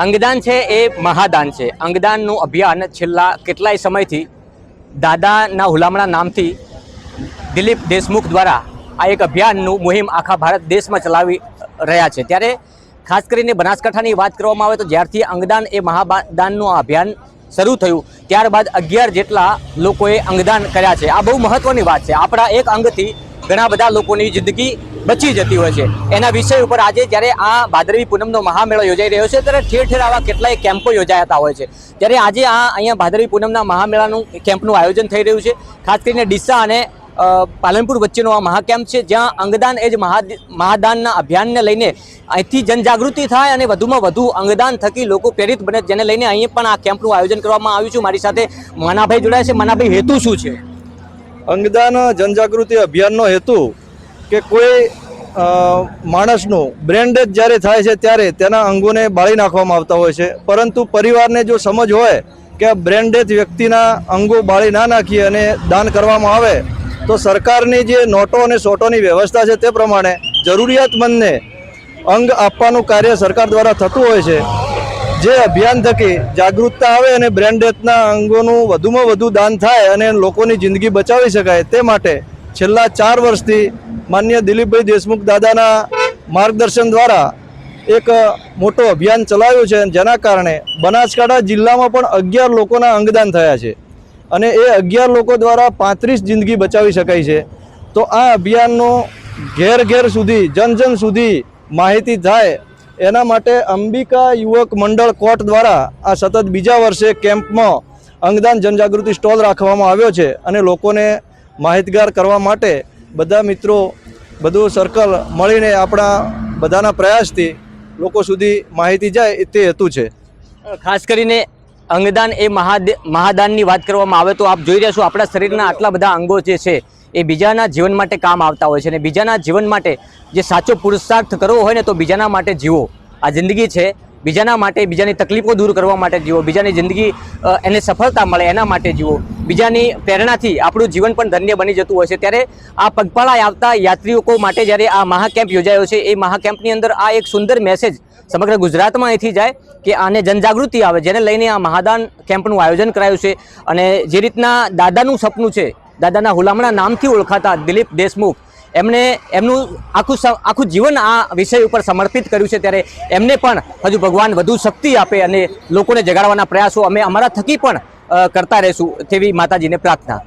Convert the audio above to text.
અંગદાન છે એ મહાદાન છે। અંગદાનનું અભિયાન છેલ્લા કેટલાય સમયથી દાદાના હુલામણા નામથી દિલીપ દેશમુખ દ્વારા આ એક અભિયાનનું મુહિમ આખા ભારત દેશમાં ચલાવી રહ્યા છે। ત્યારે ખાસ કરીને બનાસકાંઠાની વાત કરવામાં આવે તો જ્યારથી અંગદાન એ મહાદાનનું આ અભિયાન શરૂ થયું ત્યારબાદ 11 જેટલા લોકોએ અંગદાન કર્યા છે। આ બહુ મહત્વની વાત છે। આપણા એક અંગથી ઘણા બધા લોકોની જિંદગી બચી જતી હોય છે। એના વિષય ઉપર આજે જ્યારે આ ભાદરવી પૂનમનો મહામેળો યોજાઈ રહ્યો છે ત્યારે ઠેર ઠેર આવા કેટલાય કેમ્પો યોજાતા હોય છે। ત્યારે આજે અહીંયા ભાદરવી પૂનમના મહામેળાનું કેમ્પનું આયોજન થઈ રહ્યું છે। ખાસ કરીને ડીસા અને પાલનપુર વચ્ચેનો આ મહાકેમ્પ છે જ્યાં અંગદાન એ જ મહાદાનના અભિયાનને લઈને અહીંથી જનજાગૃતિ થાય અને વધુમાં વધુ અંગદાન થકી લોકો પ્રેરિત બને, જેને લઈને અહીંયા પણ આ કેમ્પનું આયોજન કરવામાં આવ્યું છે। મારી સાથે માનાભાઈ જોડાયા છે। માનાભાઈ, હેતુ શું છે? અંગદાન જનજાગૃતિ અભિયાનનો હેતુ કે કોઈ માણસનું બ્રેન ડેથ જ્યારે થાય છે ત્યારે તેના અંગોને બાળી નાખવામાં આવતા હોય છે, પરંતુ પરિવારને જો સમજ હોય કે બ્રેન ડેથ વ્યક્તિના અંગો બાળી ના નાખીએ અને દાન કરવામાં આવે તો સરકારની જે નોટો અને સોટોની વ્યવસ્થા છે તે પ્રમાણે જરૂરિયાતમંદને અંગ આપવાનું કાર્ય સરકાર દ્વારા થતું હોય છે। જે અભિયાન થકી જાગૃતતા આવે અને બ્રેન ડેથના અંગોનું વધુમાં વધુ દાન થાય અને લોકોની જિંદગી બચાવી શકાય તે માટે છેલ્લા 4 વર્ષથી માનનીય દિલીપભાઈ દેશમુખ દાદાના માર્ગદર્શન દ્વારા એક મોટો અભિયાન ચલાવ્યું છે, જેના કારણે બનાસકાંઠા જિલ્લામાં પણ 11 લોકોના અંગદાન થયા છે અને એ 11 લોકો દ્વારા 35 જિંદગી બચાવી શકાય છે। તો આ અભિયાનનો ઘેર ઘેર સુધી જન સુધી માહિતી થાય એના માટે અંબિકા યુવક મંડળ કોટ દ્વારા આ સતત બીજા વર્ષે કેમ્પમાં અંગદાન જનજાગૃતિ સ્ટોલ રાખવામાં આવ્યો છે અને લોકોને માહિતગાર કરવા માટે બધા મિત્રો બધું સર્કલ મળીને આપણા બધાના પ્રયાસથી લોકો સુધી માહિતી જાય તે હેતુ છે। ખાસ કરીને અંગદાન એ મહાદાનની વાત કરવામાં આવે તો આપ જોઈ રહ્યા છો આપણા શરીરના આટલા બધા અંગો જે છે એ બીજાના જીવન માટે કામ આવતા હોય છે અને બીજાના જીવન માટે જે સાચો પુરુષાર્થ કરવો હોય ને તો બીજાના માટે જીવો। આ જિંદગી છે, બીજાના માટે, બીજાની તકલીફો દૂર કરવા માટે જીવો, બીજાની જિંદગી એને સફળતા મળે એના માટે જીવો, બીજાની પ્રેરણાથી આપણું જીવન પણ ધન્ય બની જતું હોય છે। ત્યારે આ પગપાળા આવતા યાત્રીઓ માટે જ્યારે આ મહાકેમ્પ યોજાયો છે એ મહાકેમ્પની અંદર આ એક સુંદર મેસેજ સમગ્ર ગુજરાતમાં અહીંથી જાય કે આને જનજાગૃતિ આવે, જેને લઈને આ મહાદાન કેમ્પનું આયોજન કરાયું છે। અને જે રીતના દાદાનું સપનું છે, દાદાના હુલામણા નામથી ઓળખાતા દિલીપ દેશમુખ, એમનું આખું જીવન આ વિષય ઉપર સમર્પિત કર્યું છે। ત્યારે એમને પણ હજુ ભગવાન વધુ શક્તિ આપે અને લોકોને જગાડવાના પ્રયાસો અમે અમારા થકી પણ કરતા રહીશું તેવી માતાજીને પ્રાર્થના।